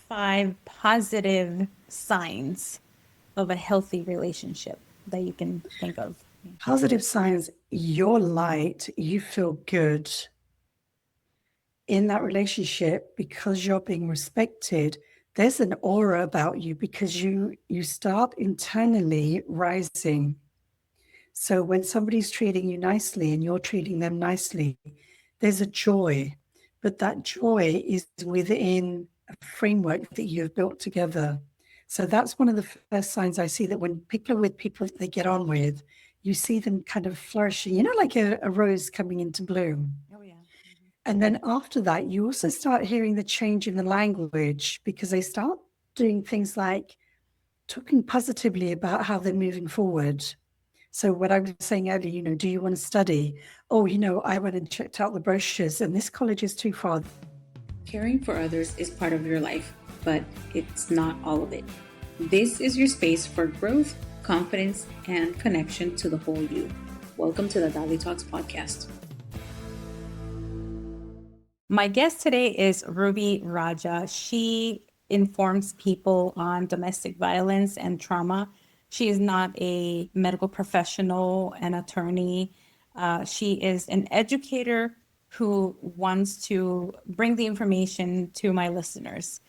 5 positive signs of a healthy relationship that you can think of? Positive signs, you're light, you feel good in that relationship because you're being respected. There's an aura about you because you start internally rising. So when somebody's treating you nicely and you're treating them nicely, there's a joy, but that joy is within a framework that you've built together. So that's one of the first signs I see, that when people are with people that they get on with, you see them kind of flourishing, like a rose coming into bloom. Oh, yeah. And then after that, you also start hearing the change in the language because they start doing things like talking positively about how they're moving forward. So what I was saying earlier, do you want to study? Oh, I went and checked out the brochures and this college is too far. Caring for others is part of your life, but it's not all of it. This is your space for growth, confidence, and connection to the whole you. Welcome to the Dali Talks podcast. My guest today is Ruby Raja. She informs people on domestic violence and trauma. She is not a medical professional, an attorney. She is an educator who wants to bring the information to my listeners.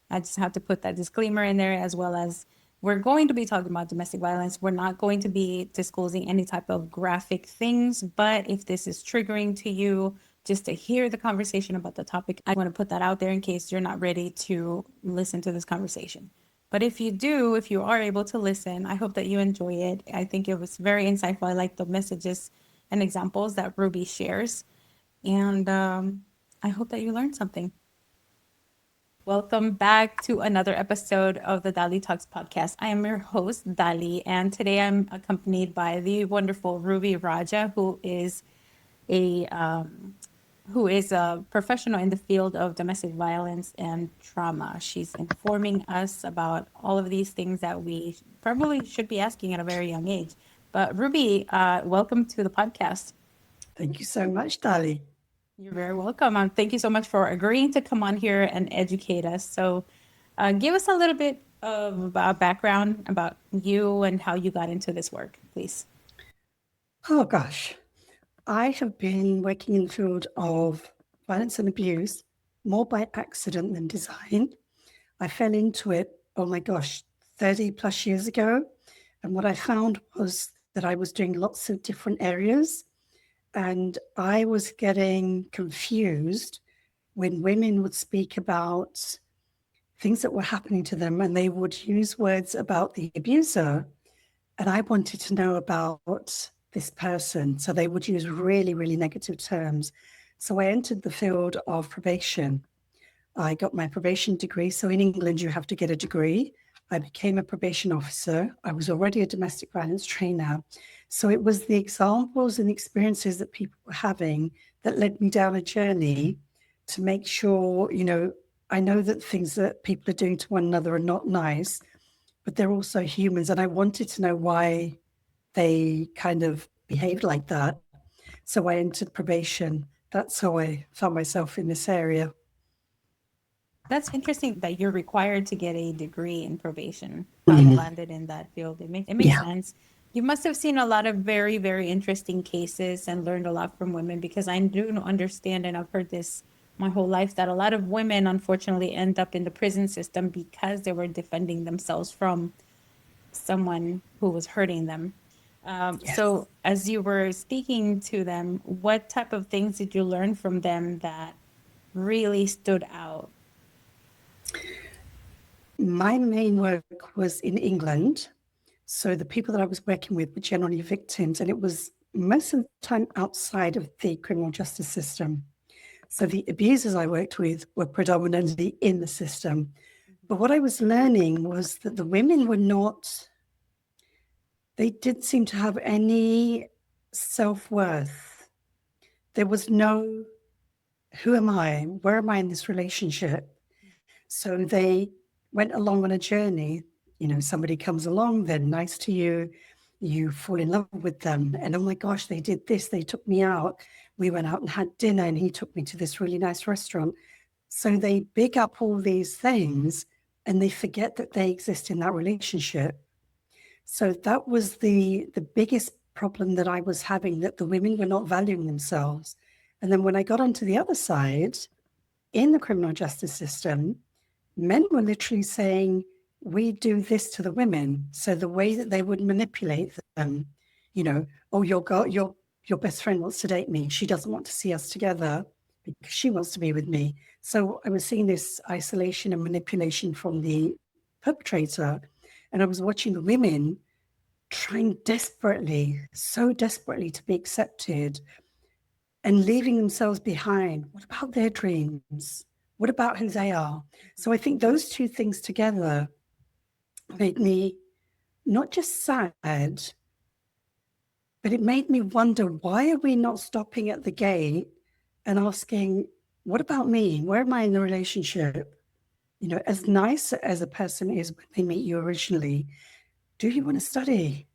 I just have to put that disclaimer in there, as well as we're going to be talking about domestic violence. We're not going to be disclosing any type of graphic things, but if this is triggering to you, just to hear the conversation about the topic, I want to put that out there in case you're not ready to listen to this conversation. But if you are able to listen, I hope that you enjoy it. I think it was very insightful. I like the messages and examples that Ruby shares. And I hope that you learned something. Welcome back to another episode of the Dali Talks podcast. I am your host, Dali, and today I'm accompanied by the wonderful Ruby Raja, who is a professional in the field of domestic violence and trauma. She's informing us about all of these things that we probably should be asking at a very young age. But Ruby, welcome to the podcast. Thank you so much, Dali. You're very welcome. Thank you so much for agreeing to come on here and educate us. So give us a little bit of background about you and how you got into this work, please. Oh, gosh. I have been working in the field of violence and abuse more by accident than design. I fell into it, oh my gosh, 30 plus years ago. And what I found was that I was doing lots of different areas. And I was getting confused when women would speak about things that were happening to them and they would use words about the abuser. And I wanted to know about this person. So they would use really, really negative terms. So I entered the field of probation. I got my probation degree. So in England, you have to get a degree. I became a probation officer. I was already a domestic violence trainer. So it was the examples and experiences that people were having that led me down a journey to make sure, I know that things that people are doing to one another are not nice, but they're also humans. And I wanted to know why they kind of behaved like that. So I entered probation. That's how I found myself in this area. That's interesting that you're required to get a degree in probation. How you landed in that field. It makes sense. You must have seen a lot of very, very interesting cases and learned a lot from women, because I do understand, and I've heard this my whole life, that a lot of women unfortunately end up in the prison system because they were defending themselves from someone who was hurting them. So as you were speaking to them, what type of things did you learn from them that really stood out? My main work was in England. So the people that I was working with were generally victims, and it was most of the time outside of the criminal justice system. So the abusers I worked with were predominantly in the system. But what I was learning was that the women were not, they didn't seem to have any self-worth. There was no, who am I? Where am I in this relationship? So they went along on a journey. Somebody comes along, they're nice to you, you fall in love with them. And oh my gosh, they did this, they took me out. We went out and had dinner and he took me to this really nice restaurant. So they big up all these things, and they forget that they exist in that relationship. So that was the biggest problem that I was having, that the women were not valuing themselves. And then when I got onto the other side, in the criminal justice system, men were literally saying, we do this to the women. So the way that they would manipulate them, oh, your best friend wants to date me. She doesn't want to see us together because she wants to be with me. So I was seeing this isolation and manipulation from the perpetrator. And I was watching the women trying so desperately to be accepted and leaving themselves behind. What about their dreams? What about who they are? So I think those two things together made me not just sad, but it made me wonder, why are we not stopping at the gate and asking, what about me? Where am I in the relationship? As nice as a person is when they meet you originally, do you want to study?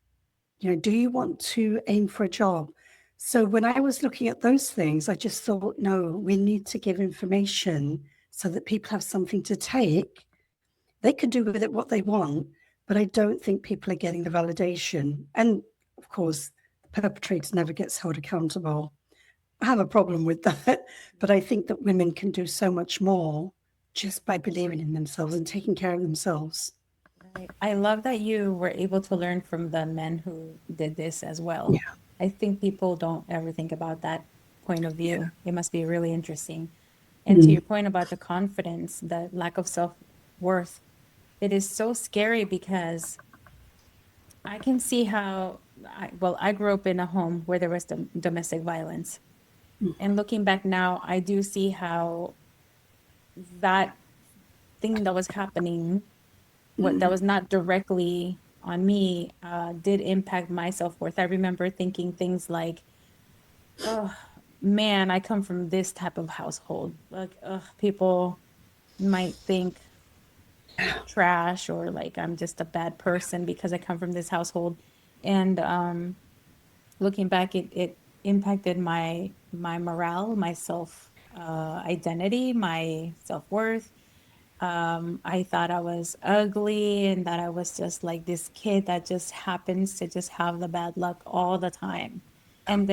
Do you want to aim for a job? So when I was looking at those things, I just thought, no, we need to give information so that people have something to take. They can do with it what they want, but I don't think people are getting the validation. And of course, the perpetrator never gets held accountable. I have a problem with that, but I think that women can do so much more just by believing in themselves and taking care of themselves. I love that you were able to learn from the men who did this as well. Yeah. I think people don't ever think about that point of view. It must be really interesting. And to your point about the confidence, the lack of self-worth, it is so scary because I can see how, I grew up in a home where there was domestic violence. And looking back now, I do see how that thing that was happening, what that was not directly on me, did impact my self-worth. I remember thinking things like, oh man, I come from this type of household. Like, people might think trash, or like I'm just a bad person because I come from this household. And looking back, it impacted my morale, my self identity, my self-worth. I thought I was ugly and that I was just like this kid that just happens to just have the bad luck all the time. And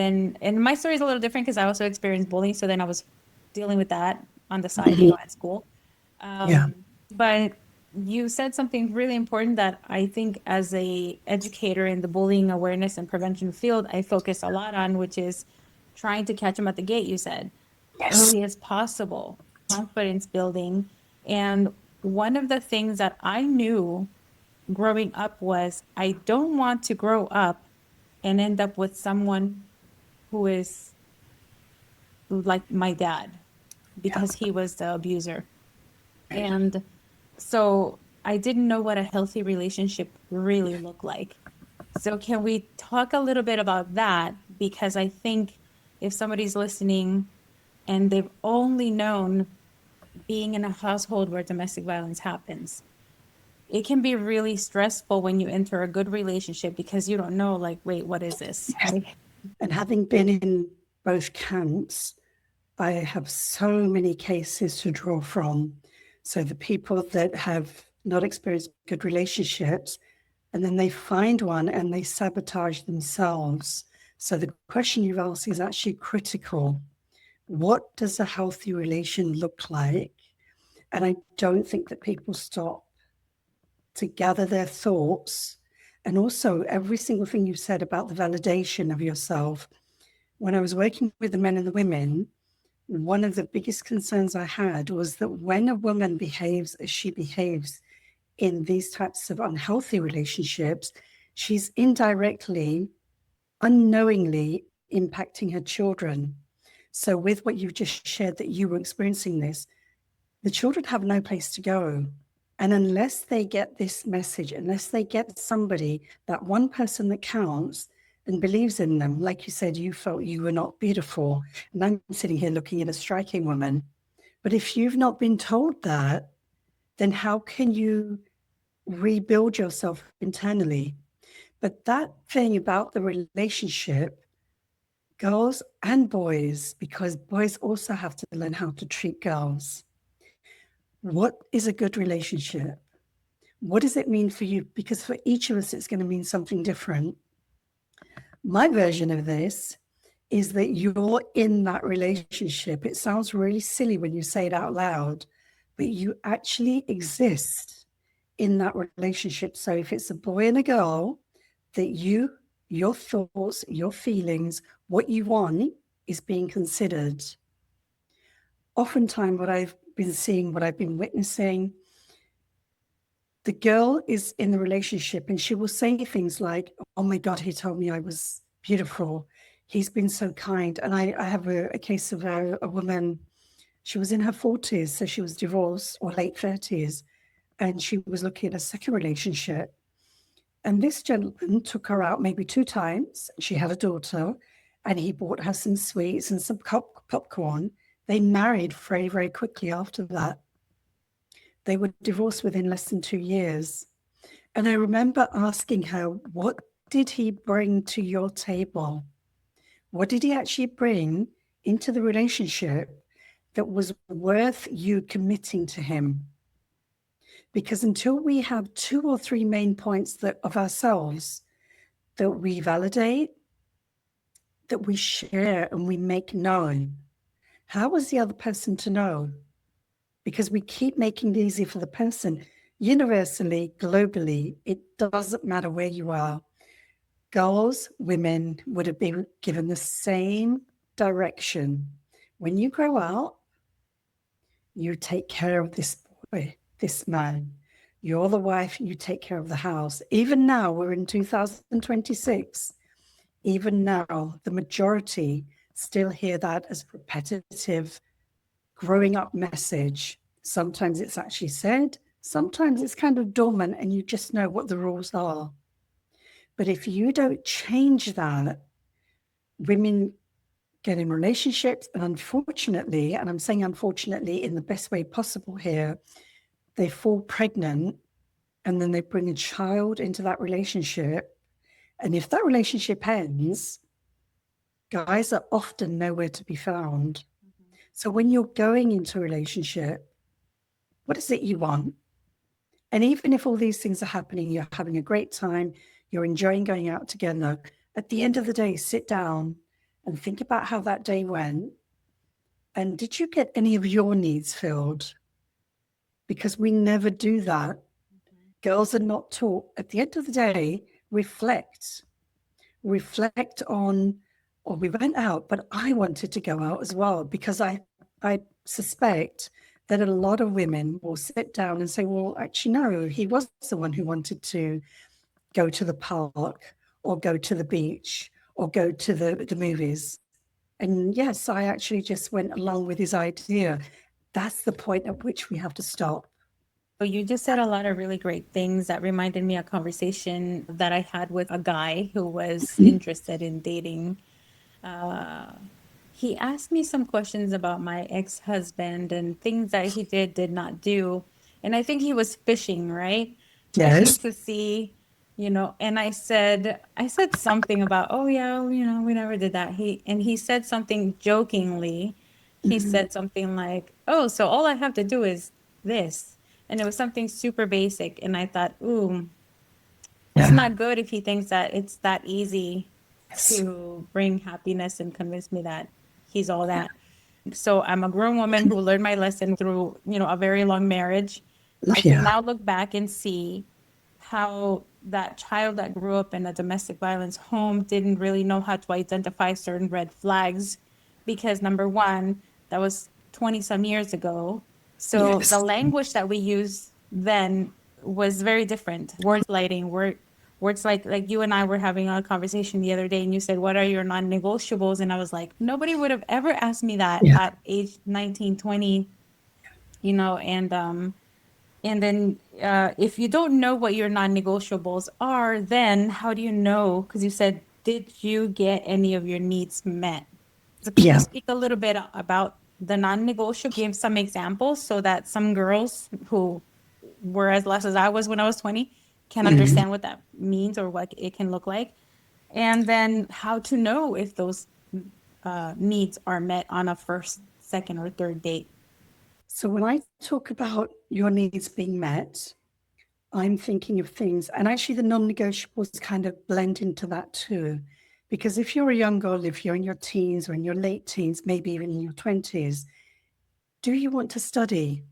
my story is a little different because I also experienced bullying. So then I was dealing with that on the side, at school. Yeah. But you said something really important that I think as a educator in the bullying awareness and prevention field, I focus a lot on, which is trying to catch them at the gate, you said, early as possible, confidence building. And one of the things that I knew growing up was I don't want to grow up and end up with someone who is like my dad, because he was the abuser. And so I didn't know what a healthy relationship really looked like. So can we talk a little bit about that? Because I think if somebody's listening and they've only known being in a household where domestic violence happens, it can be really stressful when you enter a good relationship because you don't know, like, wait, what is this? And having been in both camps, I have so many cases to draw from. So the people that have not experienced good relationships, and then they find one and they sabotage themselves. So the question you've asked is actually critical. What does a healthy relation look like? And I don't think that people stop to gather their thoughts. And also, every single thing you said about the validation of yourself. When I was working with the men and the women, one of the biggest concerns I had was that when a woman behaves as she behaves in these types of unhealthy relationships, she's indirectly, unknowingly impacting her children. So with what you've just shared, that you were experiencing this, the children have no place to go. And unless they get this message, unless they get somebody, that one person that counts and believes in them, like you said, you felt you were not beautiful. And I'm sitting here looking at a striking woman. But if you've not been told that, then how can you rebuild yourself internally? But that thing about the relationship, girls and boys, because boys also have to learn how to treat girls. What is a good relationship? What does it mean for you? Because for each of us, it's going to mean something different. My version of this is that you're in that relationship. It sounds really silly when you say it out loud, but you actually exist in that relationship. So if it's a boy and a girl, that your thoughts, your feelings, what you want is being considered. Oftentimes, what I've been seeing, what I've been witnessing, the girl is in the relationship and she will say things like, oh my God, he told me I was beautiful. He's been so kind. And I have a case of a woman, she was in her 40s, so she was divorced, or late 30s, and she was looking at a second relationship. And this gentleman took her out maybe 2 times. She had a daughter, and he bought her some sweets and some popcorn. They married very, very quickly after that. They were divorced within less than 2 years. And I remember asking her, what did he bring to your table? What did he actually bring into the relationship that was worth you committing to him? Because until we have 2 or 3 main points of ourselves that we validate, that we share and we make known, how was the other person to know? Because we keep making it easy for the person. Universally, globally, it doesn't matter where you are. Girls, women would have been given the same direction. When you grow up, you take care of this boy, this man. You're the wife, you take care of the house. Even now, we're in 2026. Even now, the majority still hear that as repetitive growing up message. Sometimes it's actually said, sometimes it's kind of dormant and you just know what the rules are. But if you don't change that, women get in relationships, and unfortunately, and I'm saying unfortunately in the best way possible here, they fall pregnant and then they bring a child into that relationship. And if that relationship ends, guys are often nowhere to be found. So when you're going into a relationship, what is it you want? And even if all these things are happening, you're having a great time, you're enjoying going out together, at the end of the day, sit down and think about how that day went. And did you get any of your needs filled? Because we never do that. Girls are not taught. At the end of the day, reflect on, or we went out, but I wanted to go out as well, because I suspect that a lot of women will sit down and say, well, actually, no, he was the one who wanted to go to the park or go to the beach or go to the movies. And yes, I actually just went along with his idea. That's the point at which we have to stop. So you just said a lot of really great things that reminded me of a conversation that I had with a guy who was interested in dating. He asked me some questions about my ex-husband and things that he did not do. And I think he was fishing, right? Fishing Yes. to see, and I said something about, oh yeah, we never did that. He said something jokingly. He said something like, oh, so all I have to do is this. And it was something super basic. And I thought, ooh, it's Yeah. not good if he thinks that it's that easy Yes. to bring happiness and convince me that he's all that. So I'm a grown woman who learned my lesson through, a very long marriage. I can Yeah. now look back and see how that child that grew up in a domestic violence home didn't really know how to identify certain red flags because number one, that was 20 some years ago. So the Yes. language that we use then was very different. Words lighting, words like you and I were having a conversation the other day and you said, what are your non-negotiables? And I was like, nobody would have ever asked me that Yeah. at age 19, 20, and then if you don't know what your non-negotiables are, then how do you know? Because you said, did you get any of your needs met? So can you Yeah. speak a little bit about the non-negotiable? Give some examples so that some girls who were as less as I was when I was 20 can understand what that means or what it can look like. And then how to know if those needs are met on a first, second, or third date. So when I talk about your needs being met, I'm thinking of things, and actually the non-negotiables kind of blend into that too. Because if you're a young girl, if you're in your teens or in your late teens, maybe even in your 20s, do you want to study?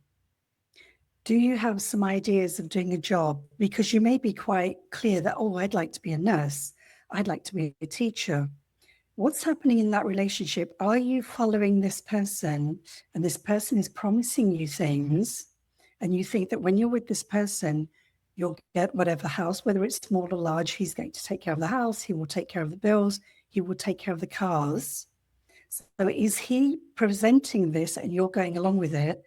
Do you have some ideas of doing a job? Because you may be quite clear that, oh, I'd like to be a nurse. I'd like to be a teacher. What's happening in that relationship? Are you following this person and this person is promising you things, and you think that when you're with this person, you'll get whatever house, whether it's small or large, he's going to take care of the house, he will take care of the bills, he will take care of the cars. So is he presenting this and you're going along with it?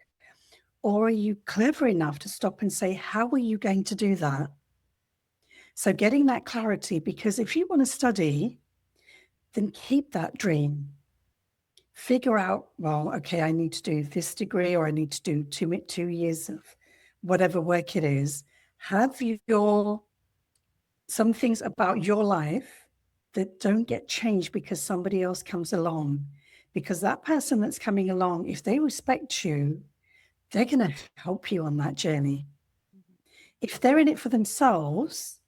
Or are you clever enough to stop and say, how are you going to do that? So getting that clarity, because if you want to study, then keep that dream. Figure out, well, okay, I need to do this degree, or I need to do 2 years of whatever work it is. Have some things about your life that don't get changed because somebody else comes along. Because that person that's coming along, if they respect you, they're going to help you on that journey. If they're in it for themselves,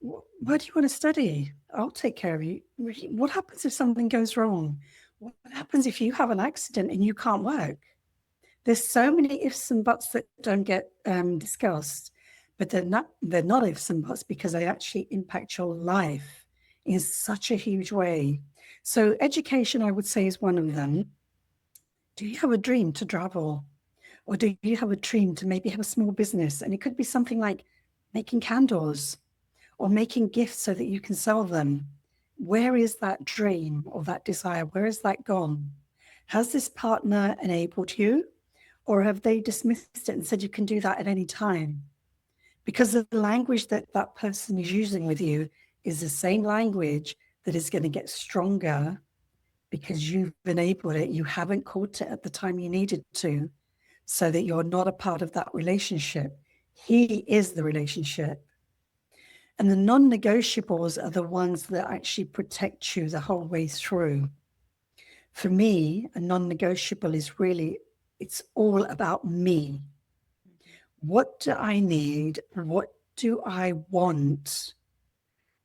where do you want to study? I'll take care of you. What happens if something goes wrong? What happens if you have an accident and you can't work? There's so many ifs and buts that don't get discussed, but they're not ifs and buts because they actually impact your life in such a huge way. So education, I would say, is one of them. Do you have a dream to travel? Or do you have a dream to maybe have a small business? And it could be something like making candles or making gifts so that you can sell them. Where is that dream or that desire? Where is that gone? Has this partner enabled you, or have they dismissed it and said you can do that at any time? Because the language that that person is using with you is the same language that is going to get stronger because you've enabled it. You haven't caught it at the time you needed to, so that you're not a part of that relationship. He is the relationship. And the non-negotiables are the ones that actually protect you the whole way through. For me, a non-negotiable is really, it's all about me. What do I need? What do I want?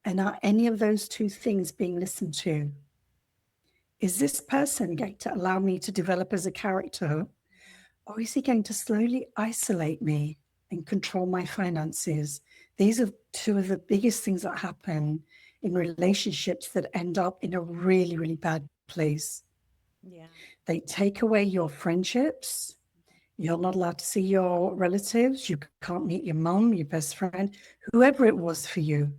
And are any of those two things being listened to? Is this person going to allow me to develop as a character? Or is he going to slowly isolate me and control my finances? These are two of the biggest things that happen in relationships that end up in a really, really bad place. Yeah. They take away your friendships. You're not allowed to see your relatives. You can't meet your mom, your best friend, whoever it was for you.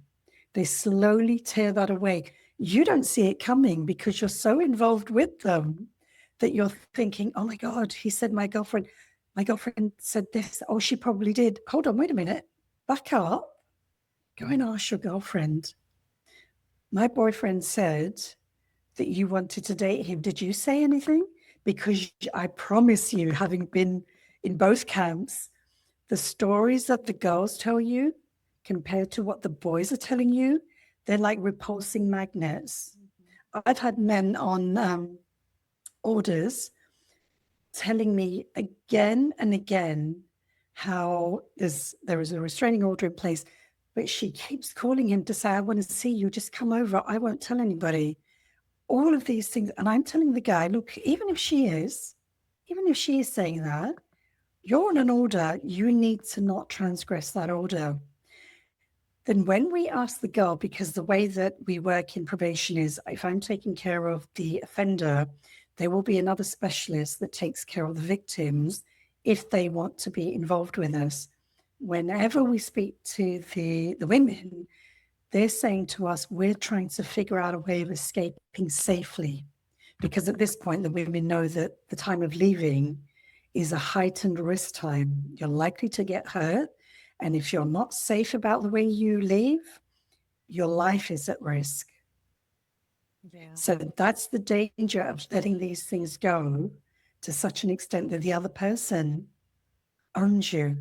They slowly tear that away. You don't see it coming because you're so involved with them that you're thinking, oh my God, he said my girlfriend said this. Oh, she probably did. Hold on, wait a minute. Back up. Go and ask your girlfriend. My boyfriend said that you wanted to date him. Did you say anything? Because I promise you, having been in both camps, the stories that the girls tell you compared to what the boys are telling you, they're like repulsing magnets. I've had men on orders telling me again and again how there is a restraining order in place, but she keeps calling him to say, I want to see you, just come over, I won't tell anybody. All of these things. And I'm telling the guy, look, even if she is saying that, you're on an order, you need to not transgress that order. Then when we ask the girl, because the way that we work in probation is if I'm taking care of the offender, there will be another specialist that takes care of the victims if they want to be involved with us. Whenever we speak to the women, they're saying to us, we're trying to figure out a way of escaping safely. Because at this point, the women know that the time of leaving is a heightened risk time. You're likely to get hurt. And if you're not safe about the way you leave, your life is at risk. Yeah. So that's the danger of letting these things go to such an extent that the other person owns you.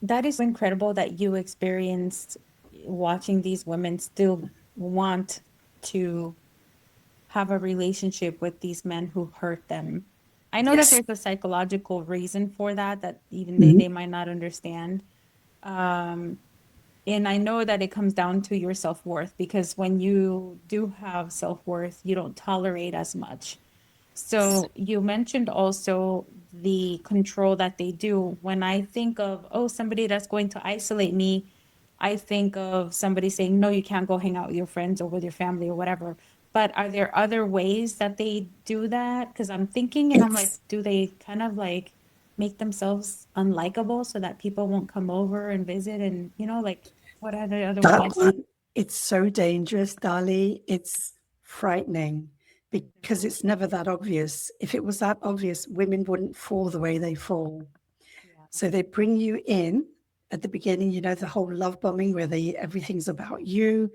That is incredible that you experienced watching these women still want to have a relationship with these men who hurt them. I know that Yes. there's a psychological reason for that, that even Mhm. they might not understand. And I know that it comes down to your self-worth, because when you do have self-worth, you don't tolerate as much. So you mentioned also the control that they do. When I think of, oh, somebody that's going to isolate me, I think of somebody saying, no, you can't go hang out with your friends or with your family or whatever. But are there other ways that they do that? Because I'm thinking, and I'm like, It's do they kind of like make themselves unlikable so that people won't come over and visit? And, like, what are the other that ways? one. It's so dangerous, Dali. It's frightening because it's never that obvious. If it was that obvious, women wouldn't fall the way they fall. Yeah. So they bring you in at the beginning, the whole love bombing where everything's about you,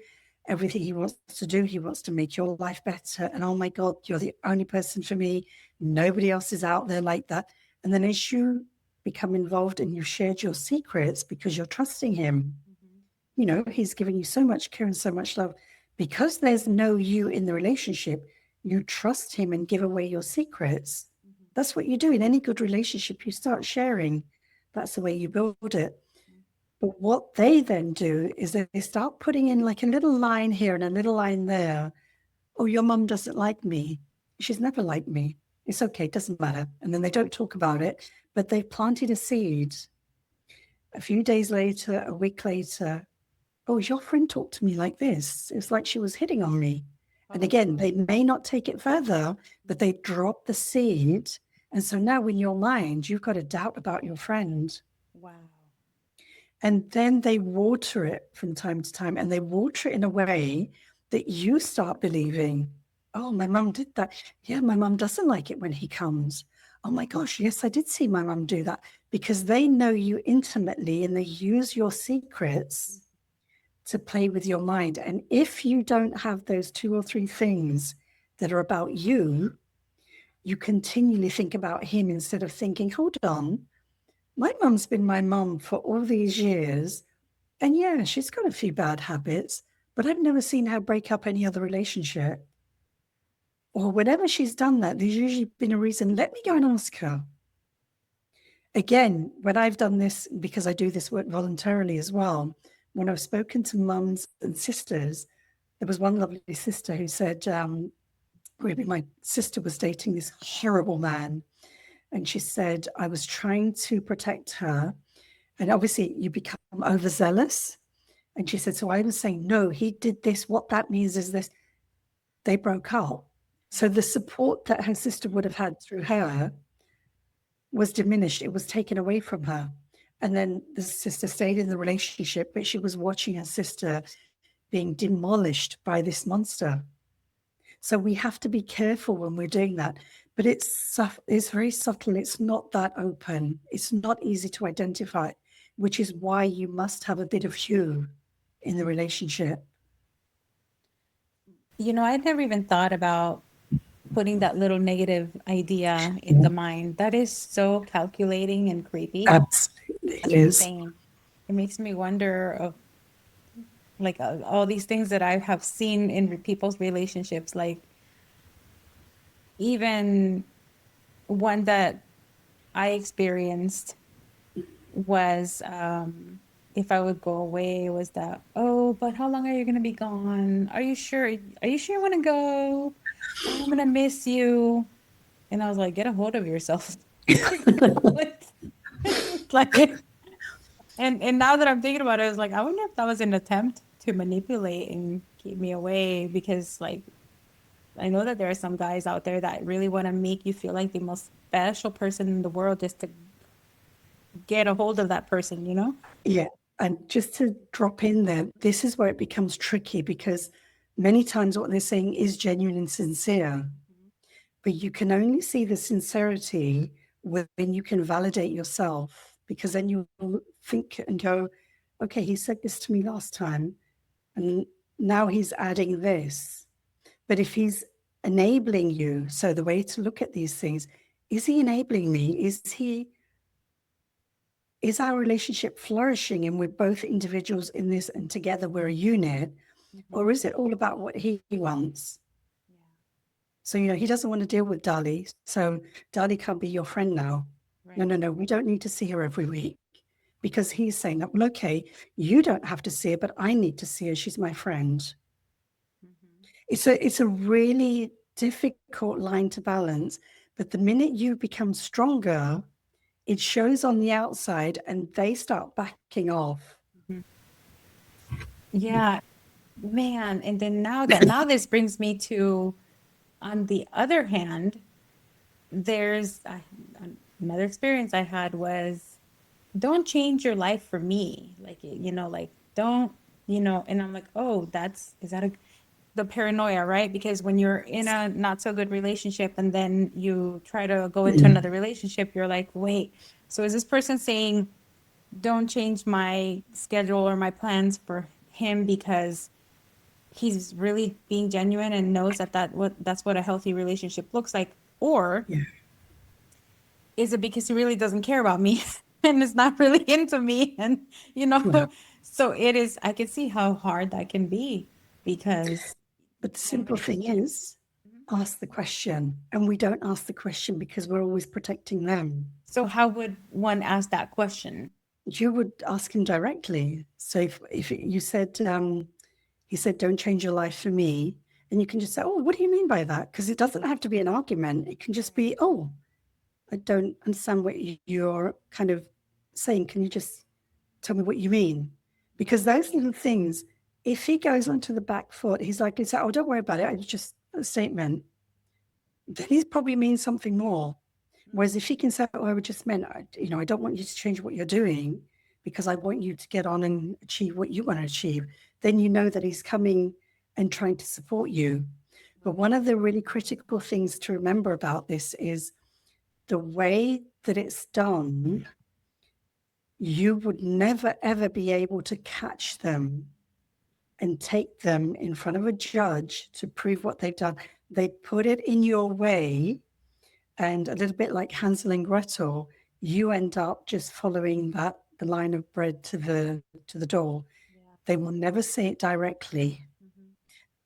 everything he wants to do, he wants to make your life better. And oh my God, you're the only person for me. Nobody else is out there like that. And then as you become involved and you've shared your secrets because you're trusting him, he's giving you so much care and so much love. Because there's no you in the relationship, you trust him and give away your secrets. That's what you do in any good relationship. You start sharing. That's the way you build it. But what they then do is they start putting in like a little line here and a little line there. Oh, your mum doesn't like me. She's never liked me. It's okay, it doesn't matter. And then they don't talk about it, but they've planted a seed. A few days later, a week later, oh, your friend talked to me like this. It's like she was hitting on me. And again, they may not take it further, but they drop the seed. And so now in your mind, you've got a doubt about your friend. Wow. And then they water it from time to time, and they water it in a way that you start believing, oh, my mum did that. Yeah, my mum doesn't like it when he comes. Oh my gosh, yes, I did see my mum do that, because they know you intimately and they use your secrets to play with your mind. And if you don't have those 2 or 3 things that are about you, you continually think about him instead of thinking, hold on, my mum's been my mum for all these years. And yeah, she's got a few bad habits, but I've never seen her break up any other relationship. Or whenever she's done that, there's usually been a reason. Let me go and ask her. Again, when I've done this, because I do this work voluntarily as well, when I've spoken to mums and sisters, there was one lovely sister who said, really, my sister was dating this horrible man. And she said, I was trying to protect her. And obviously, you become overzealous. And she said, so I was saying, no, he did this. What that means is this. They broke up. So the support that her sister would have had through her was diminished. It was taken away from her. And then the sister stayed in the relationship, but she was watching her sister being demolished by this monster. So we have to be careful when we're doing that. But it's very subtle. It's not that open. It's not easy to identify, which is why you must have a bit of you in the relationship. I never even thought about putting that little negative idea in the mind. That is so calculating and creepy. Absolutely, it That's is. insane. It makes me wonder of like all these things that I have seen in people's relationships. Like even one that I experienced was if I would go away, was that, oh, but how long are you gonna be gone? Are you sure? Are you sure you want to go? I'm gonna miss you. And I was like, get a hold of yourself. Like, and now that I'm thinking about it, I was like, I wonder if that was an attempt to manipulate and keep me away, because like I know that there are some guys out there that really want to make you feel like the most special person in the world just to get a hold of that person. Yeah. And just to drop in there, this is where it becomes tricky, because many times what they're saying is genuine and sincere, but you can only see the sincerity when you can validate yourself, because then you think and go, okay, he said this to me last time, and now he's adding this. But if he's enabling you, so the way to look at these things, is he enabling me? Is our relationship flourishing and we're both individuals in this and together we're a unit? Or is it all about what he wants? So, he doesn't want to deal with Dali. So Dali can't be your friend now. Right. No, we don't need to see her every week. because he's saying that, well, okay, you don't have to see her, but I need to see her. She's my friend. It's a really difficult line to balance. But the minute you become stronger, it shows on the outside and they start backing off. Yeah, man. And then now this brings me to, on the other hand, another experience I had was, don't change your life for me. Like, like, don't, and I'm like, oh, is that the paranoia, right? Because when you're in a not so good relationship and then you try to go into another relationship, you're like, wait, so is this person saying, don't change my schedule or my plans for him because he's really being genuine and knows that's what a healthy relationship looks like? Or Yeah. is it because he really doesn't care about me and is not really into me? And, Yeah. so it is, I can see how hard that can be because. But the simple thing is, ask the question. And we don't ask the question because we're always protecting them. So how would one ask that question? You would ask him directly. So if you said, he said, don't change your life for me. And you can just say, oh, what do you mean by that? Because it doesn't have to be an argument. It can just be, oh, I don't understand what you're kind of saying. Can you just tell me what you mean? Because those little things, if he goes onto the back foot, he's likely to say, oh, don't worry about it. It's just a statement. Then he probably means something more. Whereas if he can say, oh, I just meant, I don't want you to change what you're doing because I want you to get on and achieve what you want to achieve, then you know that he's coming and trying to support you. But one of the really critical things to remember about this is the way that it's done, you would never, ever be able to catch them and take them in front of a judge to prove what they've done. They put it in your way, and a little bit like Hansel and Gretel, you end up just following the line of bread to the door. Yeah. They will never say it directly.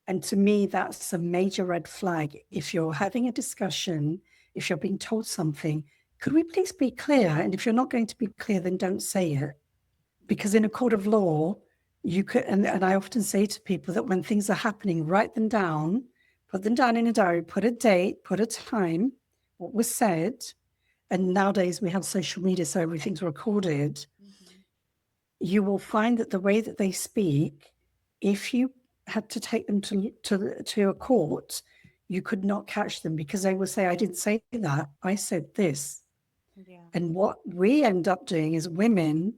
And to me, that's a major red flag. If you're having a discussion, if you're being told something, could we please be clear? And if you're not going to be clear, then don't say it. Because in a court of law, you could, and I often say to people that when things are happening, write them down, put them down in a diary, put a date, put a time, what was said. And nowadays we have social media, so everything's recorded. You will find that the way that they speak, if you had to take them to a court, you could not catch them because they will say, I didn't say that, I said this. Yeah. And what we end up doing as women,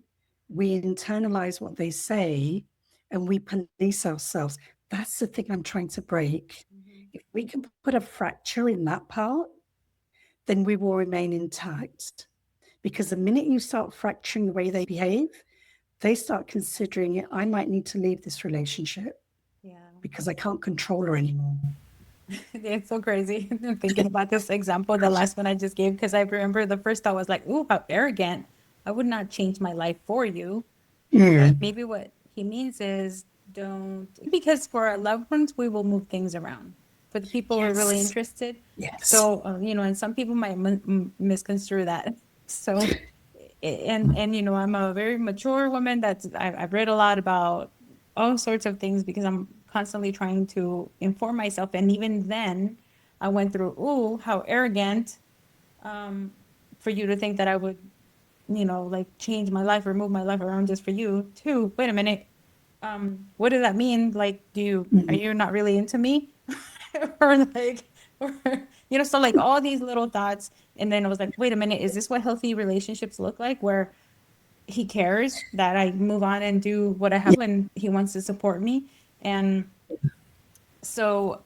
we internalize what they say and we police ourselves. That's the thing I'm trying to break. If we can put a fracture in that part, then we will remain intact. Because the minute you start fracturing the way they behave, they start considering it, I might need to leave this relationship because I can't control her anymore. It's so crazy thinking about this example, the last one I just gave, because I remember the first thought was like, ooh, how arrogant. I would not change my life for you. But maybe what he means is don't, because for our loved ones, we will move things around. For the people who are really interested. Yes. So, and some people might misconstrue that. So, and I'm a very mature woman I've read a lot about all sorts of things because I'm constantly trying to inform myself. And even then I went through, ooh, how arrogant, for you to think that I would, like change my life or move my life around just for you too. Wait a minute. What does that mean? Like, are you not really into me? or like, or, so like all these little thoughts. And then I was like, wait a minute, is this what healthy relationships look like? Where he cares that I move on and do what I have and he wants to support me. And so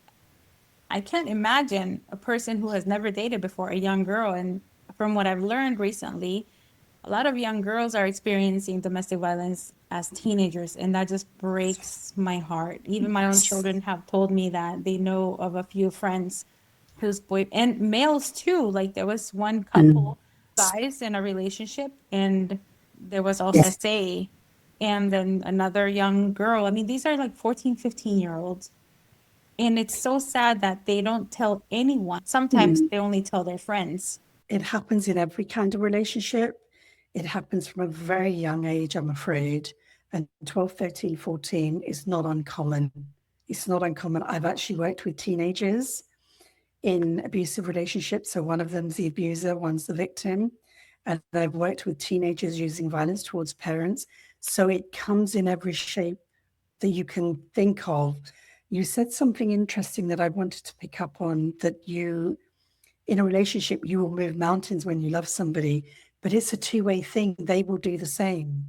I can't imagine a person who has never dated before, a young girl. And from what I've learned recently, a lot of young girls are experiencing domestic violence as teenagers, and that just breaks my heart. Even my own children have told me that they know of a few friends whose and males too. Like there was one couple guys in a relationship, and there was also say, and then another young girl. I mean, these are like 14, 15-year-olds. And it's so sad that they don't tell anyone. Sometimes they only tell their friends. It happens in every kind of relationship. It happens from a very young age, I'm afraid. And 12, 13, 14 is not uncommon. It's not uncommon. I've actually worked with teenagers in abusive relationships. So one of them's the abuser, one's the victim. And I've worked with teenagers using violence towards parents. So it comes in every shape that you can think of. You said something interesting that I wanted to pick up on, that you, in a relationship, you will move mountains when you love somebody, but it's a two-way thing. They will do the same.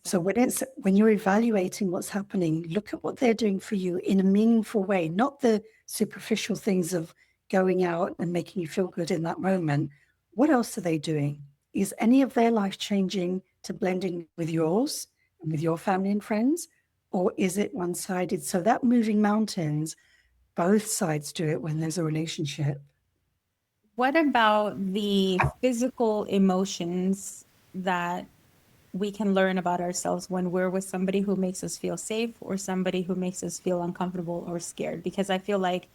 So when you're evaluating what's happening, look at what they're doing for you in a meaningful way, not the superficial things of going out and making you feel good in that moment. What else are they doing? Is any of their life changing to blend in with yours and with your family and friends? Or is it one-sided? So that moving mountains, both sides do it when there's a relationship. What about the physical emotions that we can learn about ourselves when we're with somebody who makes us feel safe or somebody who makes us feel uncomfortable or scared? Because I feel like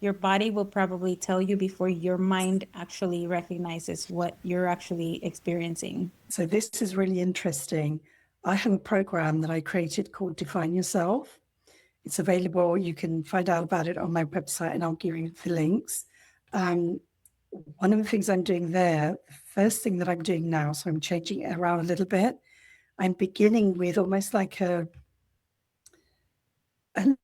your body will probably tell you before your mind actually recognizes what you're actually experiencing. So this is really interesting. I have a program that I created called Define Yourself. It's available. You can find out about it on my website, and I'll give you the links. One of the things I'm doing there, the first thing that I'm doing now, so I'm changing it around a little bit. I'm beginning with almost like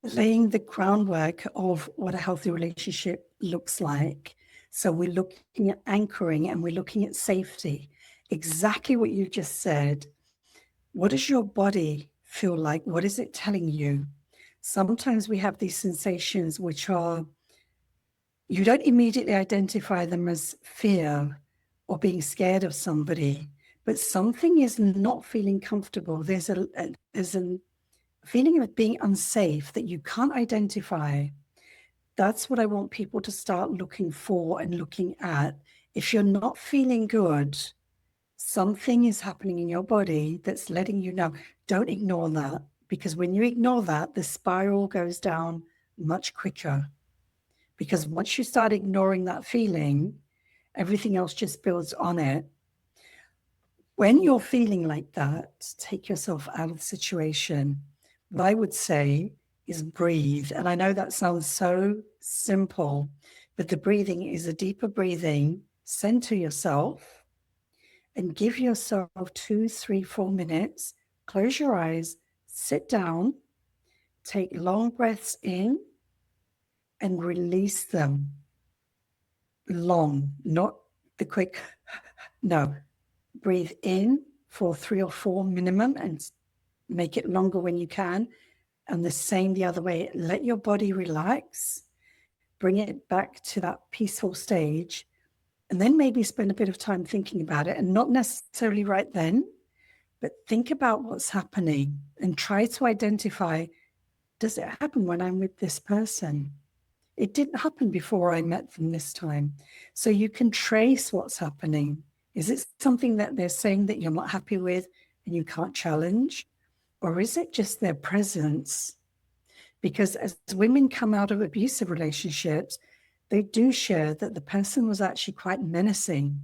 laying the groundwork of what a healthy relationship looks like. So we're looking at anchoring and we're looking at safety. Exactly what you just said. What does your body feel like? What is it telling you? Sometimes we have these sensations which are, you don't immediately identify them as fear or being scared of somebody, but something is not feeling comfortable. There's a feeling of being unsafe that you can't identify. That's what I want people to start looking for and looking at. If you're not feeling good, something is happening in your body that's letting you know. Don't ignore that, because when you ignore that, the spiral goes down much quicker. Because once you start ignoring that feeling, everything else just builds on it. When you're feeling like that, take yourself out of the situation. What I would say is breathe. And I know that sounds so simple, but the breathing is a deeper breathing. Center yourself and give yourself 2, 3, 4 minutes. Close your eyes, sit down, take long breaths in and release them. Long, not the quick, no. Breathe in for 3 or 4 minimum and make it longer when you can. And the same the other way. Let your body relax, bring it back to that peaceful stage, and then maybe spend a bit of time thinking about it, and not necessarily right then, but think about what's happening and try to identify, does it happen when I'm with this person? It didn't happen before I met them this time. So you can trace what's happening. Is it something that they're saying that you're not happy with and you can't challenge? Or is it just their presence? Because as women come out of abusive relationships, they do share that the person was actually quite menacing.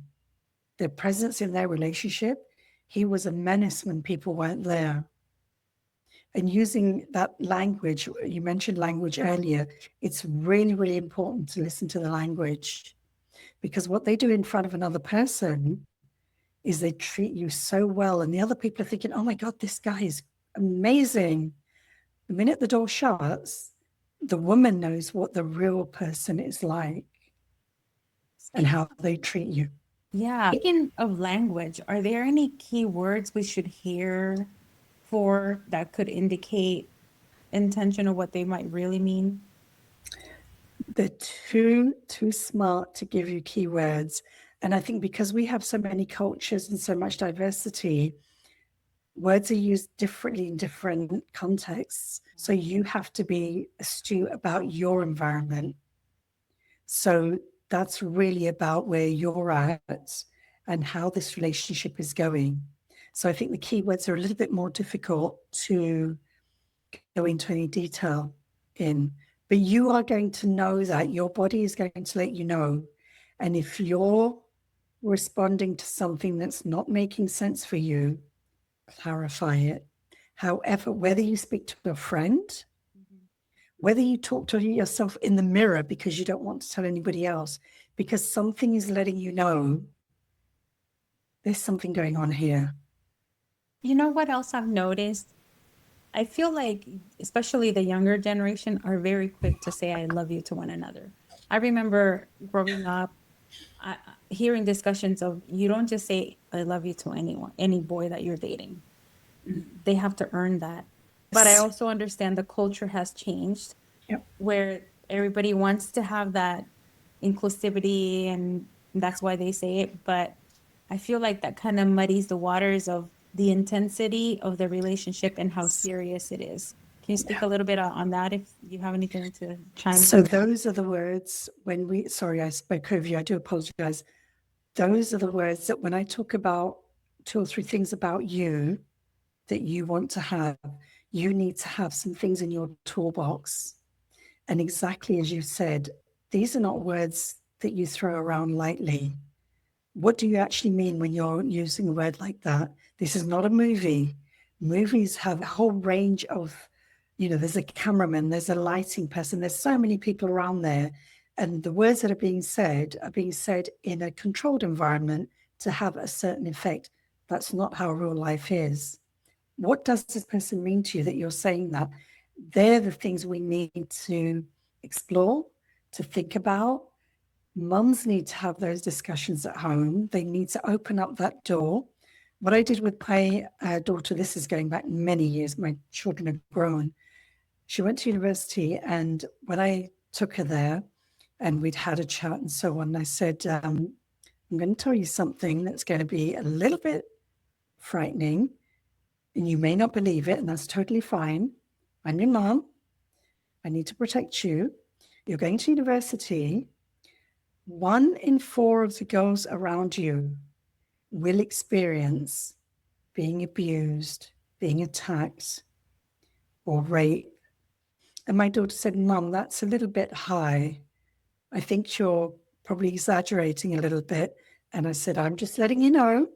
Their presence in their relationship, he was a menace when people weren't there. And using that language, you mentioned language earlier, it's really, really important to listen to the language, because what they do in front of another person is they treat you so well, and the other people are thinking, oh my God, this guy is amazing. The minute the door shuts, the woman knows what the real person is like and how they treat you. Yeah. Speaking of language, are there any key words we should hear for that could indicate intention of what they might really mean? They're too smart to give you keywords. And I think because we have so many cultures and so much diversity, words are used differently in different contexts. So you have to be astute about your environment. So that's really about where you're at and how this relationship is going. So I think the keywords are a little bit more difficult to go into any detail in, but you are going to know that your body is going to let you know. And if you're responding to something that's not making sense for you, clarify it. However, whether you speak to a friend, whether you talk to yourself in the mirror because you don't want to tell anybody else, because something is letting you know there's something going on here. You know what else I've noticed? I feel like, especially the younger generation, are very quick to say "I love you" to one another. I remember growing up, hearing discussions of you don't just say "I love you" to anyone, any boy that you're dating. They have to earn that. But I also understand the culture has changed, Yep. where everybody wants to have that inclusivity, and that's why they say it. But I feel like that kind of muddies the waters of the intensity of the relationship and how serious it is. Can you speak a little bit on that if you have anything to chime in? So those are the words when we, sorry, I spoke over you. I do apologize. Those are the words that when I talk about 2 or 3 things about you that you want to have, you need to have some things in your toolbox. And exactly as you said, these are not words that you throw around lightly. What do you actually mean when you're using a word like that? This is not a movie. Movies have a whole range of, there's a cameraman, there's a lighting person, there's so many people around there. And the words that are being said in a controlled environment to have a certain effect. That's not how real life is. What does this person mean to you that you're saying that? They're the things we need to explore, to think about. Mums need to have those discussions at home. They need to open up that door. What I did with my daughter, this is going back many years, my children are grown. She went to university, and when I took her there and we'd had a chat and so on, I said, I'm going to tell you something that's going to be a little bit frightening, and you may not believe it, and that's totally fine. I'm your mom. I need to protect you. You're going to university. 1 in 4 of the girls around you will experience being abused, being attacked, or raped. And my daughter said, Mum, that's a little bit high. I think you're probably exaggerating a little bit. And I said, I'm just letting you know.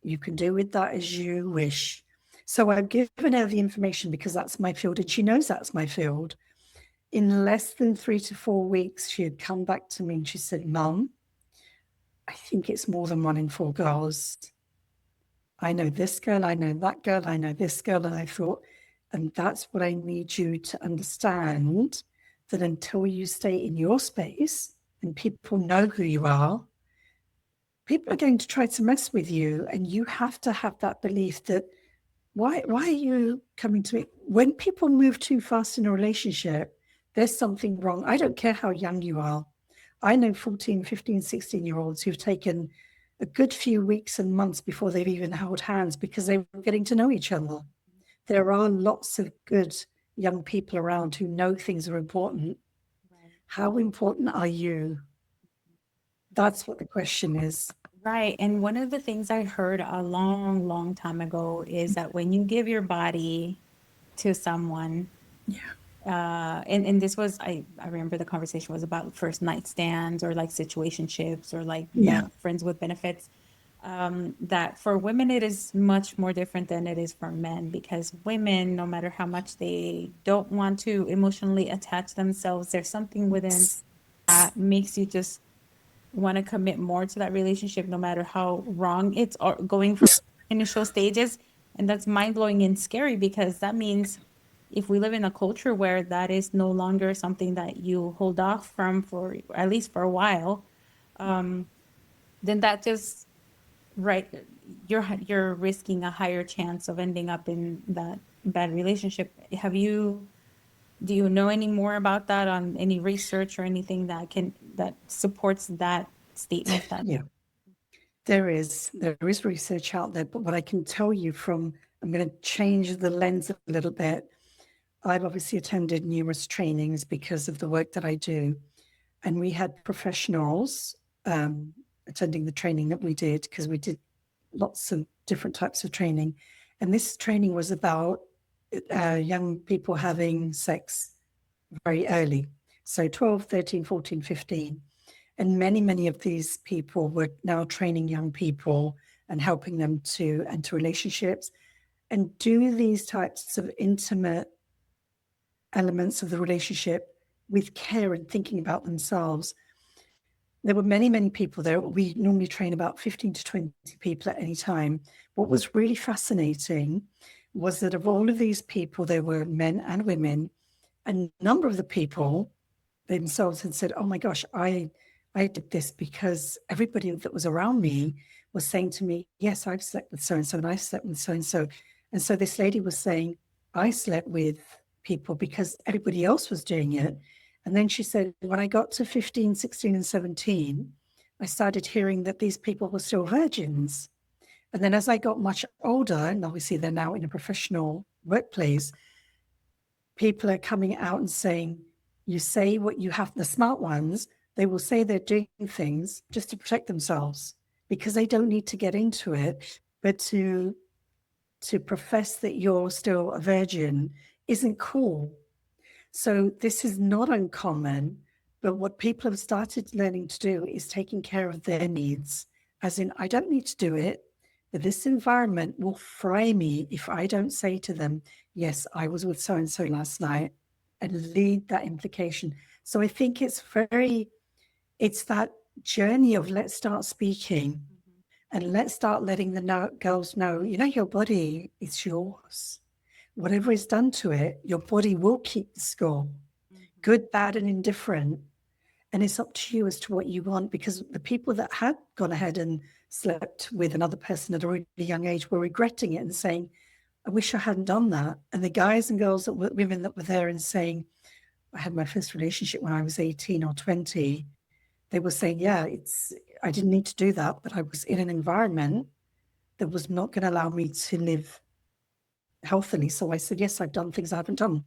You can do with that as you wish. So I've given her the information because that's my field, and she knows that's my field. In less than 3 to 4 weeks, she had come back to me and she said, Mum, I think it's more than 1 in 4 girls. I know this girl, I know that girl, I know this girl. And I thought, and that's what I need you to understand, that until you stay in your space and people know who you are, people are going to try to mess with you. And you have to have that belief that why are you coming to me? When people move too fast in a relationship, there's something wrong. I don't care how young you are. I know 14, 15, 16-year-olds who've taken a good few weeks and months before they've even held hands because they were getting to know each other. There are lots of good young people around who know things are important. Right. How important are you? That's what the question is. Right. And one of the things I heard a long, long time ago is that when you give your body to someone, and this was, I remember the conversation was about first night stands or like situationships or like friends with benefits. That for women, it is much more different than it is for men, because women, no matter how much they don't want to emotionally attach themselves, there's something within that makes you just want to commit more to that relationship, no matter how wrong it's going from initial stages. And that's mind blowing and scary, because that means if we live in a culture where that is no longer something that you hold off from for at least for a while, then that just right, you're risking a higher chance of ending up in that bad relationship. Do you know any more about that, on any research or anything that supports that statement? There is research out there, but what I can tell you I'm going to change the lens a little bit. I've obviously attended numerous trainings because of the work that I do. And we had professionals attending the training that we did, because we did lots of different types of training. And this training was about young people having sex very early. So 12, 13, 14, 15. And many of these people were now training young people and helping them to enter relationships and do these types of intimate elements of the relationship with care and thinking about themselves. There were many people there. We normally train about 15 to 20 people at any time. What was really fascinating was that of all of these people, there were men and women. A number of the people themselves had said, oh my gosh, I did this because everybody that was around me was saying to me, yes, I've slept with so-and-so and I slept with so-and-so. And so this lady was saying, I slept with people because everybody else was doing it. And then she said, when I got to 15, 16 and 17, I started hearing that these people were still virgins. And then as I got much older, and obviously they're now in a professional workplace, people are coming out and saying, you say what you have, the smart ones, they will say they're doing things just to protect themselves because they don't need to get into it, but to profess that you're still a virgin isn't cool. So this is not uncommon, but what people have started learning to do is taking care of their needs, as in, I don't need to do it, but this environment will fry me if I don't say to them, yes, I was with so-and-so last night, and lead that implication. So I think it's that journey of let's start speaking and let's start letting the girls know, your body is yours. Whatever is done to it, your body will keep the score, good, bad, and indifferent. And it's up to you as to what you want, because the people that had gone ahead and slept with another person at a really young age were regretting it and saying, I wish I hadn't done that. And the guys and girls women that were there and saying, I had my first relationship when I was 18 or 20, they were saying, yeah, I didn't need to do that, but I was in an environment that was not going to allow me to live healthily. So I said, yes, I've done things I haven't done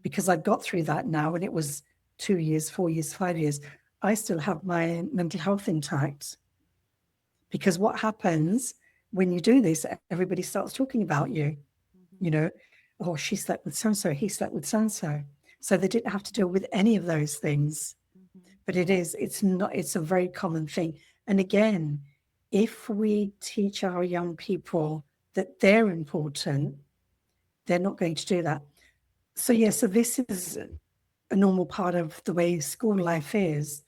because I've got through that now. And it was 2 years, 4 years, 5 years. I still have my mental health intact, because what happens when you do this, everybody starts talking about you, oh, she slept with so-and-so, he slept with so-and-so. So they didn't have to deal with any of those things. But it's a very common thing. And again, if we teach our young people that they're important, they're not going to do that. So this is a normal part of the way school life is.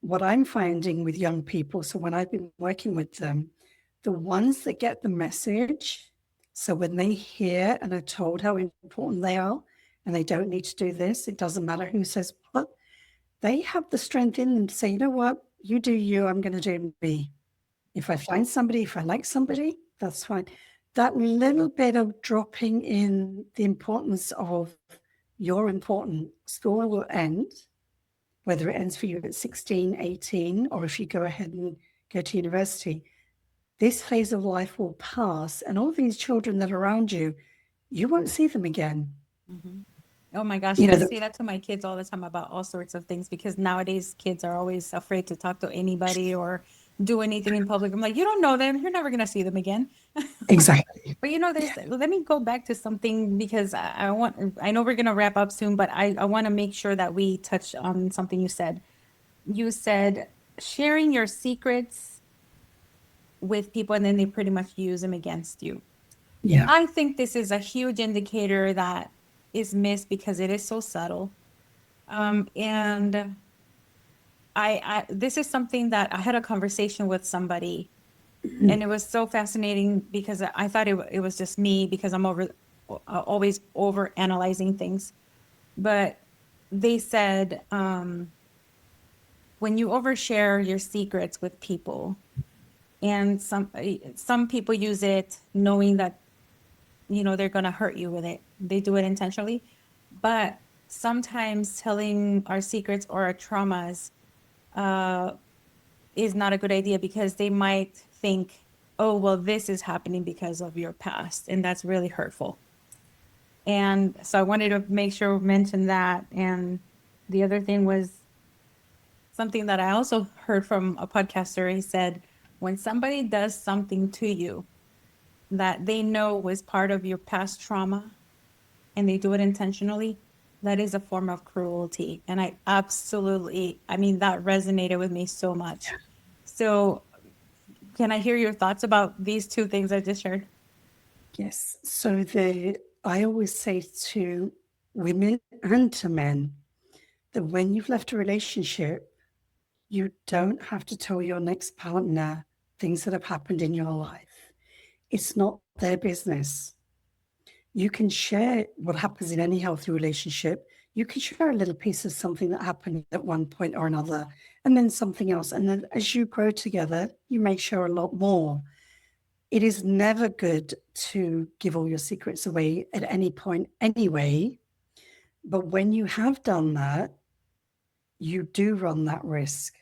What I'm finding with young people, so when I've been working with them, the ones that get the message, so when they hear and are told how important they are, and they don't need to do this, it doesn't matter who says what, they have the strength in them to say, you know what, you do you, I'm going to do me. If I find somebody, if I like somebody, that's fine. That little bit of dropping in the importance of you're important, school will end, whether it ends for you at 16, 18, or if you go ahead and go to university. This phase of life will pass, and all these children that are around you, you won't see them again. Oh my gosh, I say that to my kids all the time about all sorts of things, because nowadays kids are always afraid to talk to anybody or do anything in public. I'm like, you don't know them. You're never going to see them again. Exactly. But let me go back to something, because I know we're going to wrap up soon, but I want to make sure that we touch on something you said. You said sharing your secrets with people and then they pretty much use them against you. Yeah. I think this is a huge indicator that is missed because it is so subtle. And this is something that I had a conversation with somebody, and it was so fascinating because I thought it was just me, because I'm always over analyzing things. But they said, when you overshare your secrets with people, and some people use it knowing that they're going to hurt you with it. They do it intentionally. But sometimes telling our secrets or our traumas is not a good idea, because they might think, oh, well, this is happening because of your past, and that's really hurtful. And so I wanted to make sure we mention that. And the other thing was something that I also heard from a podcaster. He said, when somebody does something to you that they know was part of your past trauma and they do it intentionally, That is a form of cruelty. And I absolutely, I mean, that resonated with me so much. So, can I hear your thoughts about these two things I just shared? Yes. So I always say to women and to men that when you've left a relationship, you don't have to tell your next partner things that have happened in your life. It's not their business. You can share what happens in any healthy relationship. You can share a little piece of something that happened at one point or another, and then something else. And then as you grow together, you may share a lot more. It is never good to give all your secrets away at any point anyway. But when you have done that, you do run that risk.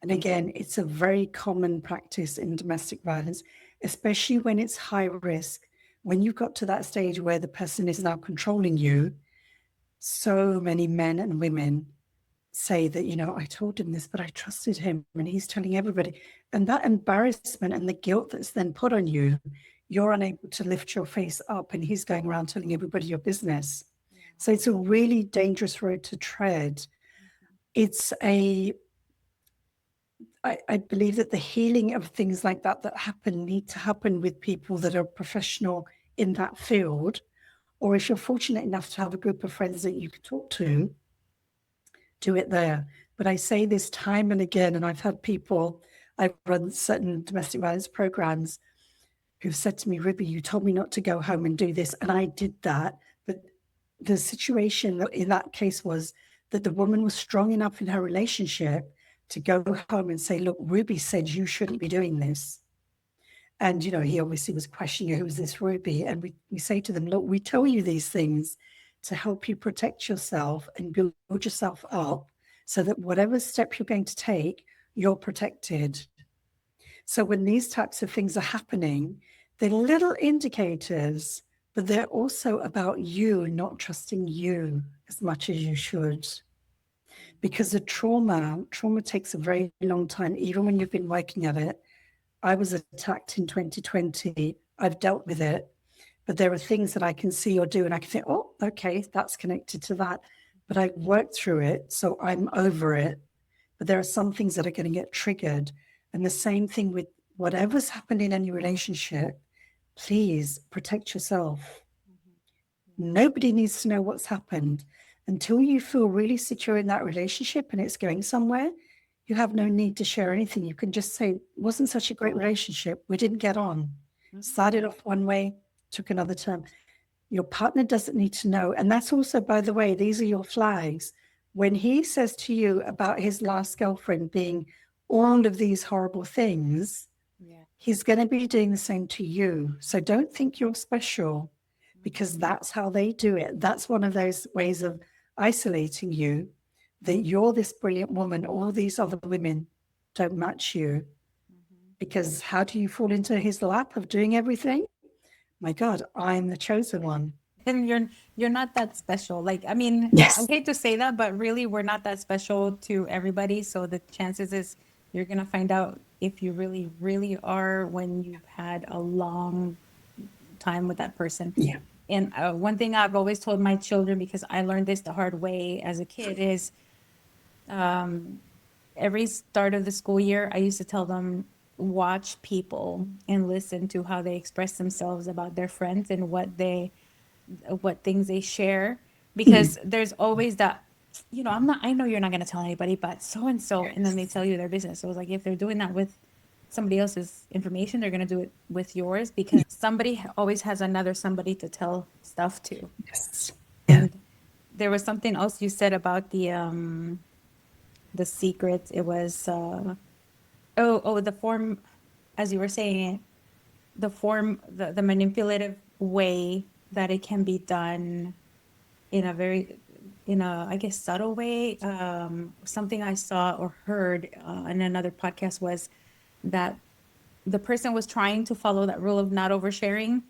And again, it's a very common practice in domestic violence, especially when it's high risk. When you've got to that stage where the person is now controlling you, so many men and women say that, I told him this, but I trusted him and he's telling everybody. And that embarrassment and the guilt that's then put on you, you're unable to lift your face up and he's going around telling everybody your business. So it's a really dangerous road to tread. It's I believe that the healing of things like that happen need to happen with people that are professional in that field. Or if you're fortunate enough to have a group of friends that you can talk to, do it there. But I say this time and again, and I've had people, I've run certain domestic violence programs who've said to me, Ruby, you told me not to go home and do this. And I did that. But the situation in that case was that the woman was strong enough in her relationship to go home and say, look, Ruby said you shouldn't be doing this. And, he obviously was questioning who was this Ruby. And we say to them, look, we tell you these things to help you protect yourself and build yourself up so that whatever step you're going to take, you're protected. So when these types of things are happening, they're little indicators, but they're also about you not trusting you as much as you should. Because the trauma takes a very long time, even when you've been working at it. I was attacked in 2020. I've dealt with it, but there are things that I can see or do, and I can think, oh, okay, that's connected to that. But I worked through it, so I'm over it. But there are some things that are going to get triggered. And the same thing with whatever's happened in any relationship, please protect yourself. Nobody needs to know what's happened. Until you feel really secure in that relationship and it's going somewhere, you have no need to share anything. You can just say, it wasn't such a great relationship. We didn't get on. Started off one way, took another turn. Your partner doesn't need to know. And that's also, by the way, these are your flags. When he says to you about his last girlfriend being all of these horrible things, he's going to be doing the same to you. So don't think you're special, because that's how they do it. That's one of those ways of isolating you, that you're this brilliant woman, all these other women don't match you. Because how do you fall into his lap of doing everything? My God, I'm the chosen one. And you're not that special. Like, I mean, I Yes. hate to say that, but really we're not that special to everybody. So the chances is you're gonna find out if you really, really are when you've had a long time with that person. Yeah. And one thing I've always told my children, because I learned this the hard way as a kid, is every start of the school year, I used to tell them, watch people and listen to how they express themselves about their friends and what things they share. Because there's always that, I know you're not going to tell anybody, but so and so, and then they tell you their business. So it's like, if they're doing that with somebody else's information, they're going to do it with yours, because somebody always has another somebody to tell stuff to. Yes. Yeah. And there was something else you said about the secrets. It was the form, as you were saying it, the form, the manipulative way that it can be done in a very, I guess, subtle way. Something I saw or heard in another podcast was that the person was trying to follow that rule of not oversharing,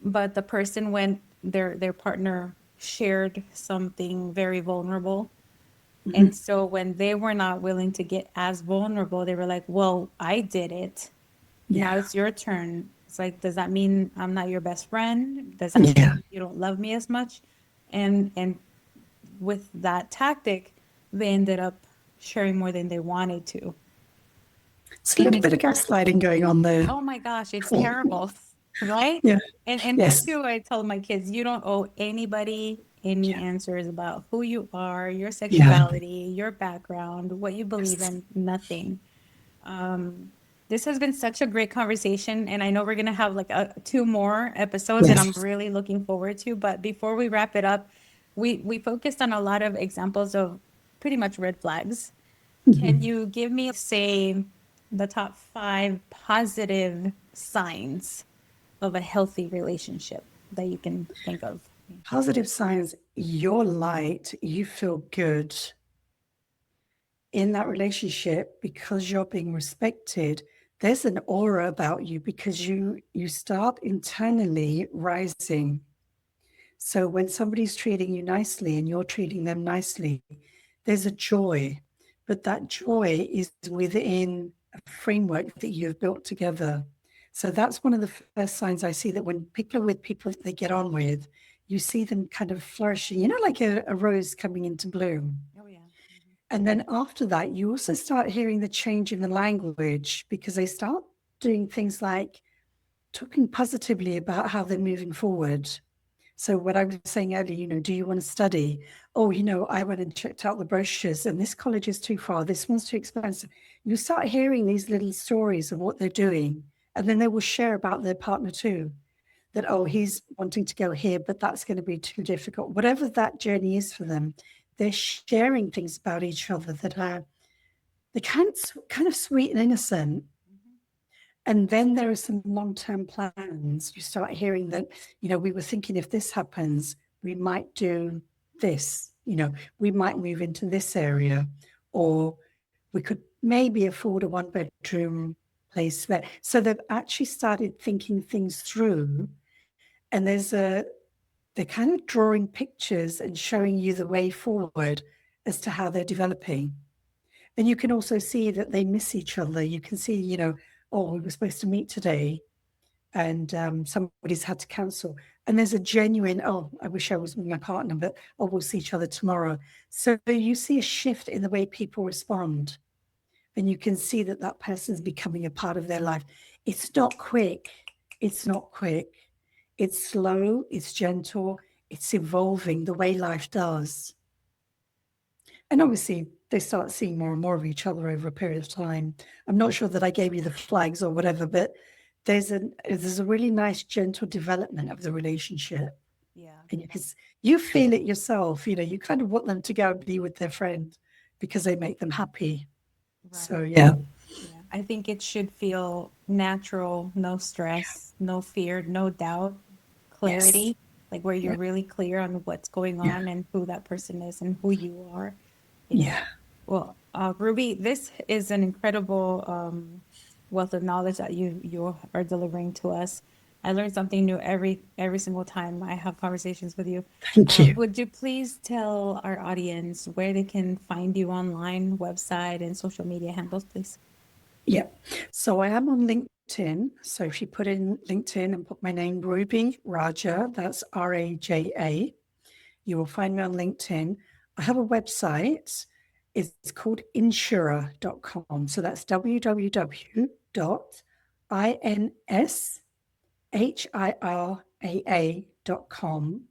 but the person, when their partner shared something very vulnerable, and so when they were not willing to get as vulnerable, they were like, well, I did it. Now Yeah. it's your turn. It's like, does that mean I'm not your best friend? Does that mean Yeah. you don't love me as much? And with that tactic, they ended up sharing more than they wanted to. It's a little bit of gaslighting going on there. Oh my gosh, it's terrible, right? Yeah. And Yes. that's why I tell my kids, you don't owe anybody any answers about who you are, your sexuality, your background, what you believe in, nothing. This has been such a great conversation, and I know we're gonna have like two more episodes, and I'm Yes. really looking forward to. But before we wrap it up, we focused on a lot of examples of pretty much red flags. Can you give me, say, the top 5 positive signs of a healthy relationship that you can think of? Positive signs, you're light, you feel good in that relationship because you're being respected. There's an aura about you because you start internally rising. So when somebody's treating you nicely and you're treating them nicely, there's a joy, but that joy is within a framework that you've built together. So that's one of the first signs I see, that when people are with people that they get on with, you see them kind of flourishing, like a rose coming into bloom. Oh, yeah. And then after that, you also start hearing the change in the language because they start doing things like talking positively about how they're moving forward. So what I was saying earlier, do you want to study? Oh, I went and checked out the brochures and this college is too far. This one's too expensive. You start hearing these little stories of what they're doing. And then they will share about their partner too. That, oh, he's wanting to go here, but that's going to be too difficult. Whatever that journey is for them, they're sharing things about each other that are they're kind of sweet and innocent. And then there are some long-term plans. You start hearing that, we were thinking if this happens, we might do this, we might move into this area, or we could maybe afford a 1-bedroom place there. So they've actually started thinking things through. And they're kind of drawing pictures and showing you the way forward as to how they're developing. And you can also see that they miss each other. You can see, oh, we were supposed to meet today and somebody's had to cancel. And there's a genuine, oh, I wish I was with my partner, but oh, we'll see each other tomorrow. So you see a shift in the way people respond. And you can see that that person's becoming a part of their life. It's not quick. It's not quick. It's slow. It's gentle. It's evolving the way life does. And obviously, they start seeing more and more of each other over a period of time. I'm not sure that I gave you the flags or whatever, but there's a really nice, gentle development of the relationship. Yeah. And you feel it yourself. You kind of want them to go and be with their friend because they make them happy. Right. So, yeah. Yeah. I think it should feel natural, no stress, no fear, no doubt, clarity, like where you're really clear on what's going on and who that person is and who you are. Yeah. Well, Ruby, this is an incredible wealth of knowledge that you are delivering to us. I learn something new every single time I have conversations with you. Thank you. Would you please tell our audience where they can find you online, website, and social media handles, please? Yeah. So I am on LinkedIn. So if you put in LinkedIn and put my name, Ruby Raja, that's Raja, you will find me on LinkedIn. I have a website. It's called insurer.com. So that's www.inshirraa.com.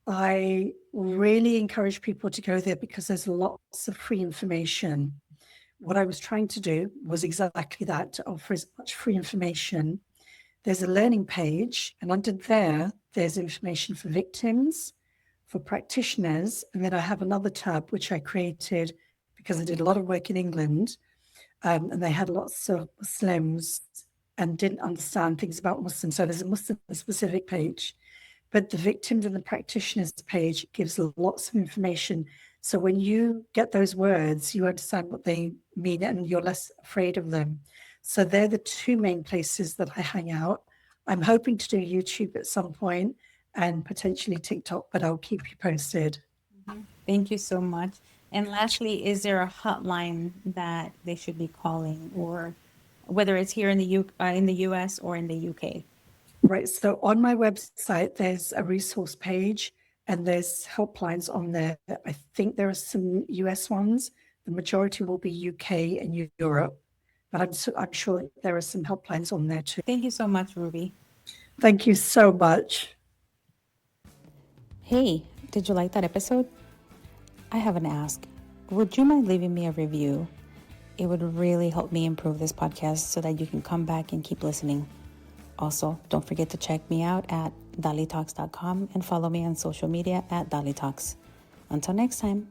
I really encourage people to go there because there's lots of free information. What I was trying to do was exactly that, to offer as much free information. There's a learning page, and under there's information for victims, for practitioners, and then I have another tab which I created because I did a lot of work in England, and they had lots of Muslims and didn't understand things about Muslims. So there's a Muslim-specific page. But the victims and the practitioners page gives lots of information. So when you get those words, you understand what they mean and you're less afraid of them. So they're the two main places that I hang out. I'm hoping to do YouTube at some point and potentially TikTok, but I'll keep you posted. Thank you so much. And lastly, is there a hotline that they should be calling, or whether it's here in the US or in the UK? Right. So on my website, there's a resource page and there's helplines on there. I think there are some US ones. The majority will be UK and Europe, but I'm sure there are some helplines on there too. Thank you so much, Ruby. Thank you so much. Hey, did you like that episode? I have an ask. Would you mind leaving me a review? It would really help me improve this podcast so that you can come back and keep listening. Also, don't forget to check me out at dalitalks.com and follow me on social media at Dali Talks. Until next time.